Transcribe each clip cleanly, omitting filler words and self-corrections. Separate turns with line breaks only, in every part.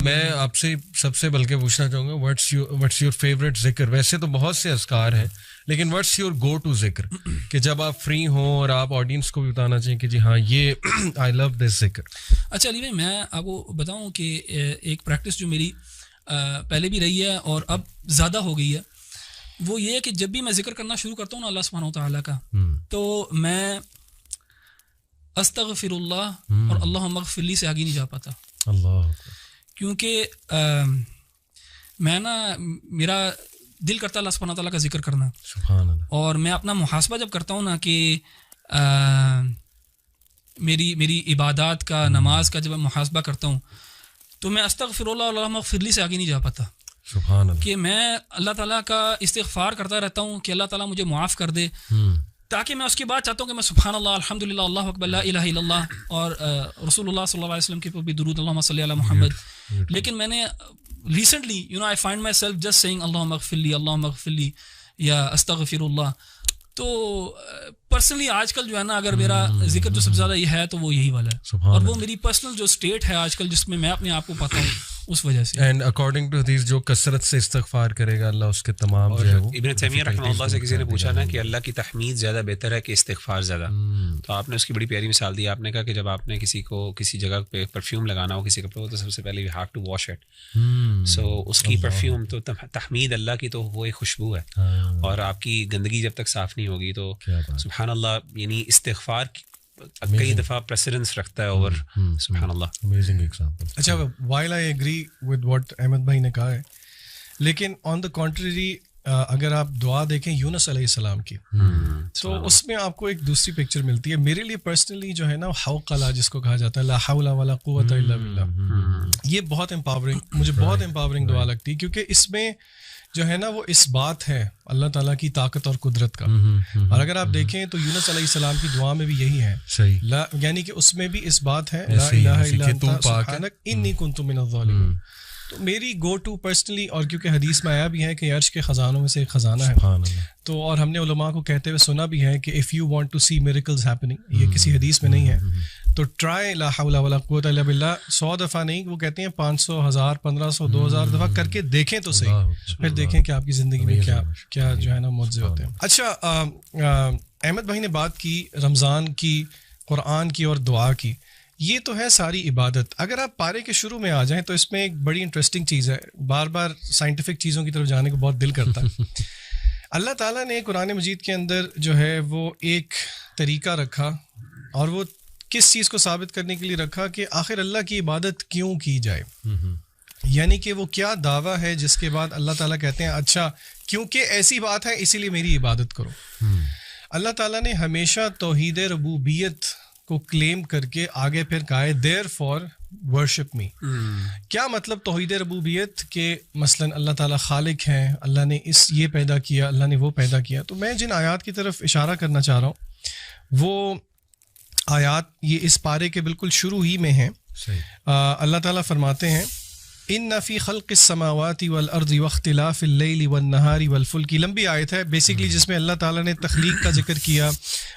میں آپ سے سب سے بلکہ پوچھنا چاہوں گا واٹس یور فیوریٹ ذکر؟ ویسے تو بہت سے اذکار ہیں لیکن واٹس یور گو ٹو ذکر کہ جب آپ فری ہوں اور آپ آڈینس کو بھی بتانا چاہیں کہ جی ہاں یہ آئی لو دس ذکر.
اچھا علی بھائی میں آپ کو بتاؤں کہ ایک پریکٹس جو میری پہلے بھی رہی ہے اور اب زیادہ ہو گئی ہے وہ یہ ہے کہ جب بھی میں ذکر کرنا شروع کرتا ہوں نا اللہ سبحانہ و تعالیٰ کا تو میں استغفر اللہ اور اللہم اغفر لی سے آگے نہیں جا پاتا.
اللہ
کیونکہ میں نا میرا دل کرتا ہے اللہ سبحانہ تعالیٰ کا ذکر کرنا.
سبحان اللہ.
اور میں اپنا محاسبہ جب کرتا ہوں نا کہ میری عبادات کا نماز کا جب میں محاسبہ کرتا ہوں تو میں استغفر اللہ اور اللہم اغفر لی سے آگے نہیں جا پاتا.
سبحان اللہ.
کہ میں اللہ تعالیٰ کا استغفار کرتا رہتا ہوں کہ اللہ تعالیٰ مجھے معاف کر دے تاکہ میں اس کے بعد چاہتا ہوں کہ میں سبحان اللہ الحمدللہ اللہ اکبر لا الہ الا اللہ اور رسول اللہ صلی اللہ علیہ وسلم کے اوپر بھی درود اللہم صلی علی محمد. لیکن میں نے recently I find myself just saying اللہم اغفر لی یا استغفر اللہ. تو پرسنلی آج کل جو ہے نا اگر میرا ذکر جو سب سے زیادہ یہ ہے تو وہ یہی والا ہے اور وہ میری پرسنل جو اسٹیٹ ہے آج کل جس میں اپنے آپ کو پاتا ہوں اس وجہ سے.
اینڈ اکارڈنگ ٹو حدیث جو کثرت سے استغفار کرے گا اللہ اس کے تمام جو ہے وہ.
ابن تیمیہ رحمہ اللہ سے کسی نے پوچھا نا کہ اللہ کی تحمید زیادہ بہتر ہے کہ استغفار زیادہ, تو آپ نے اس کی بڑی پیاری مثال دی. آپ نے کہا کہ جب آپ نے کسی کو کسی جگہ پہ پرفیوم لگانا ہو کسی کپڑے کو تو سب سے پہلے you have to wash it. So اس کی پرفیوم تو تحمید اللہ کی تو وہ ایک خوشبو ہے اور آپ کی گندگی جب تک صاف نہیں ہوگی تو سبحان اللہ یعنی استغفار کئی دفعہ پریسیڈنس رکھتا ہے اوور سبحان اللہ.
Amazing example.
اچھا while I agree with what Ahmed بھائی نے کہا ہے لیکن آن دا کنٹریری اگر آپ دعا دیکھیں یونس علیہ السلام کی تو اس میں آپ کو ایک دوسری پکچر ملتی ہے. میرے لیے پرسنلی جو ہے نا حوقلہ جس کو کہا جاتا ہے لا حول ولا قوت الا باللہ, یہ بہت امپاورنگ مجھے بہت امپاورنگ دعا لگتی ہے کیونکہ اس میں جو ہے نا وہ اس بات ہے اللہ تعالیٰ کی طاقت اور قدرت کا. اور اگر آپ دیکھیں تو یونس علیہ السلام کی دعا میں بھی یہی ہے یعنی کہ اس میں بھی اس بات ہے لا الہ الا انت سبحانک انی کنت من الظالمین. تو میری گو ٹو پرسنلی اور کیونکہ حدیث میں آیا بھی ہے کہ عرش کے خزانوں میں سے ایک خزانہ ہے تو اور ہم نے علماء کو کہتے ہوئے سنا بھی ہے کہ if you want to see miracles happening, یہ کسی حدیث میں نہیں ہے تو ٹرائی لا حول ولا قوت الا باللہ 100 دفعہ نہیں, وہ کہتے ہیں 500 1000 1500 2000 دفعہ کر کے دیکھیں تو صحیح, پھر دیکھیں کہ آپ کی زندگی میں کیا جو ہے نا معجزے ہوتے ہیں. اچھا احمد بھائی نے بات کی رمضان کی, قرآن کی اور دعا کی, یہ تو ہے ساری عبادت. اگر آپ پارے کے شروع میں آ جائیں تو اس میں ایک بڑی انٹرسٹنگ چیز ہے, بار بار سائنٹیفک چیزوں کی طرف جانے کو بہت دل کرتا ہے. اللہ تعالیٰ نے قرآن مجید کے اندر جو ہے وہ ایک طریقہ رکھا اور وہ کس چیز کو ثابت کرنے کے لیے رکھا کہ آخر اللہ کی عبادت کیوں کی جائے, یعنی کہ وہ کیا دعویٰ ہے جس کے بعد اللہ تعالیٰ کہتے ہیں اچھا کیونکہ ایسی بات ہے اسی لیے میری عبادت کرو. اللہ تعالیٰ نے ہمیشہ توحید ربوبیت کو کلیم کر کے آگے پھر کہا ہے دیر فار ورشپ می. کیا مطلب توحید ربوبیت کہ مثلا اللہ تعالیٰ خالق ہیں, اللہ نے یہ پیدا کیا, اللہ نے وہ پیدا کیا. تو میں جن آیات کی طرف اشارہ کرنا چاہ رہا ہوں وہ آیات یہ اس پارے کے بالکل شروع ہی میں ہیں. اللہ تعالیٰ فرماتے ہیں ان فی خلق السماوات والارض واختلاف اللیل والنہار والفلک. لمبی آیت ہے بیسیکلی جس میں اللہ تعالیٰ نے تخلیق کا ذکر کیا,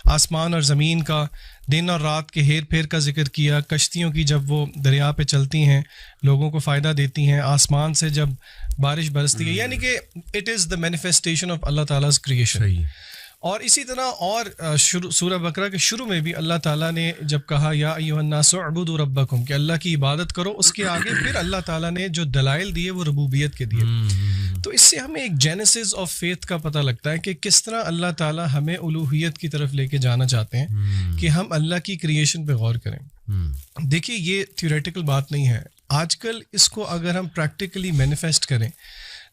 آسمان اور زمین کا, دن اور رات کے ہیر پھیر کا ذکر کیا, کشتیوں کی جب وہ دریا پہ چلتی ہیں لوگوں کو فائدہ دیتی ہیں, آسمان سے جب بارش برستی ہے, یعنی کہ it is the manifestation of Allah تعالیٰز کریشن. اور اسی طرح اور سورہ بقرہ کے شروع میں بھی اللہ تعالیٰ نے جب کہا یا ایھا الناس اعبدوا ربکم کہ اللہ کی عبادت کرو, اس کے آگے پھر اللہ تعالیٰ نے جو دلائل دیے وہ ربوبیت کے دیے. تو اس سے ہمیں ایک جینیسس آف فیتھ کا پتہ لگتا ہے کہ کس طرح اللہ تعالیٰ ہمیں الوہیت کی طرف لے کے جانا چاہتے ہیں کہ ہم اللہ کی کریشن پہ غور کریں. دیکھیے یہ تھیوریٹیکل بات نہیں ہے, آج کل اس کو اگر ہم پریکٹیکلی مینیفیسٹ کریں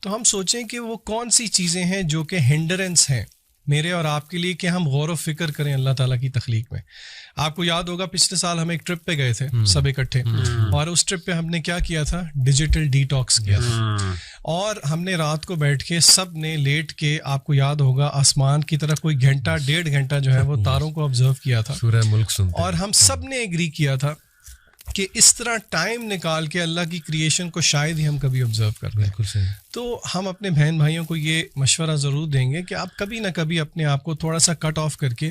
تو ہم سوچیں کہ وہ کون سی چیزیں ہیں جو کہ ہنڈرنس ہیں میرے اور آپ کے لیے کہ ہم غور و فکر کریں اللہ تعالیٰ کی تخلیق میں. آپ کو یاد ہوگا پچھلے سال ہم ایک ٹرپ پہ گئے تھے سب اکٹھے, اور اس ٹرپ پہ ہم نے کیا کیا تھا, ڈیجیٹل ڈی ٹاکس کیا تھا, اور ہم نے رات کو بیٹھ کے سب نے لیٹ کے آپ کو یاد ہوگا آسمان کی طرف کوئی گھنٹہ 1.5 گھنٹہ جو ہے وہ تاروں کو آبزرو کیا تھا,
سورہ ملک سنتے,
اور ہم سب نے ایگری کیا تھا کہ اس طرح ٹائم نکال کے اللہ کی کریشن کو شاید ہی ہم کبھی آبزرو کرتے ہیں.
بالکل صحیح.
تو ہم اپنے بہن بھائیوں کو یہ مشورہ ضرور دیں گے کہ آپ کبھی نہ کبھی اپنے آپ کو تھوڑا سا کٹ آف کر کے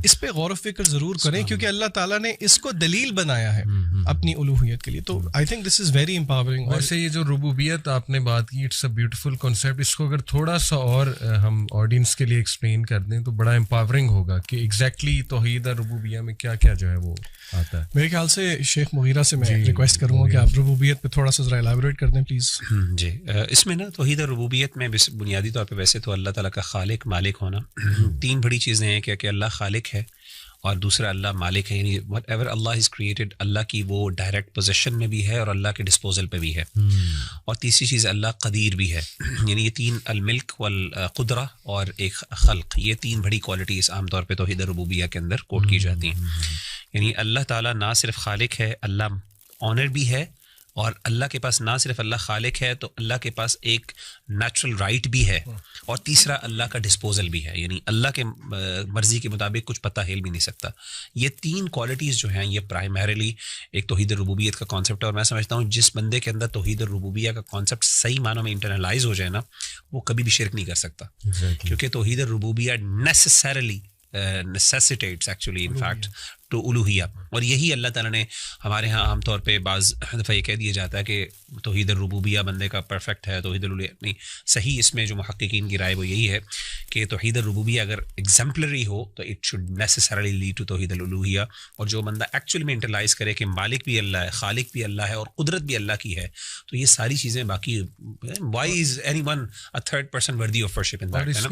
اس پہ غور و فکر ضرور کریں, کیونکہ اللہ تعالیٰ نے اس کو دلیل بنایا ہے اپنی الوہیت کے لیے. تو I think this is very empowering.
ویسے یہ جو ربوبیت آپ نے بات کی, اٹس اے بیوٹیفل کانسیپٹ. اس کو اگر تھوڑا سا اور ہم آڈینس کے لیے ایکسپلین کر دیں تو بڑا امپاورنگ ہوگا کہ ایگزیکٹلی توحید الربوبیہ میں کیا کیا جو ہے وہ آتا ہے.
میرے خیال سے شیخ مغیرہ سے میں ریکویسٹ کروں گا کہ آپ ربوبیت پہ تھوڑا سا ذرا الیبوریٹ کر دیں پلیز.
جی, اس میں نا توحید الربوبیت میں بنیادی طور پہ ویسے تو اللہ تعالیٰ کا خالق مالک ہونا, تین بڑی چیزیں ہیں کہ اللہ خالق ہے اور دوسرا اللہ مالک ہے, یعنی whatever Allah has created اللہ کی وہ ڈائریکٹ پوزیشن میں بھی ہے اور اللہ کے ڈسپوزل پہ بھی ہے, اور تیسری چیز اللہ قدیر بھی ہے. یعنی یہ تین, الملک والقدرہ اور ایک خلق, یہ تین بڑی کوالٹیز عام طور پہ توحید الربوبیہ کے اندر کوٹ کی جاتی ہیں. یعنی اللہ تعالیٰ نہ صرف خالق ہے, اللہ آنر بھی ہے, اور اللہ کے پاس نہ صرف اللہ خالق ہے تو اللہ کے پاس ایک نیچرل رائٹ بھی ہے, اور تیسرا اللہ کا ڈسپوزل بھی ہے, یعنی اللہ کے مرضی کے مطابق کچھ پتہ ہل بھی نہیں سکتا. یہ تین کوالٹیز جو ہیں یہ پرائمریلی ایک توحید الربوبیت کا کانسیپٹ ہے, اور میں سمجھتا ہوں جس بندے کے اندر توحید الربوبیہ کا کانسیپٹ صحیح معنوں میں انٹرنلائز ہو جائے نا, وہ کبھی بھی شرک نہیں کر سکتا, کیونکہ توحید الربوبیہ necessarily necessitates actually in fact to الوہیہ. اور یہی اللہ تعالیٰ نے ہمارے ہاں عام طور پہ بعض دفعہ یہ کہہ دیا جاتا ہے کہ توحید الربوبیہ بندے کا پرفیکٹ ہے, توحید الوہیہ نہیں. صحیح اس میں جو محققین کی رائے وہ یہی ہے کہ توحید الربوبیہ اگر ایگزمپلری ہو تو it should necessarily lead to توحید الوہیہ. اور جو بندہ ایکچولی میں انٹرلائز کرے کہ مالک بھی اللہ ہے, خالق بھی اللہ ہے, اور قدرت بھی اللہ کی ہے, تو یہ ساری چیزیں باقی why is anyone a third person worthy of worship in that.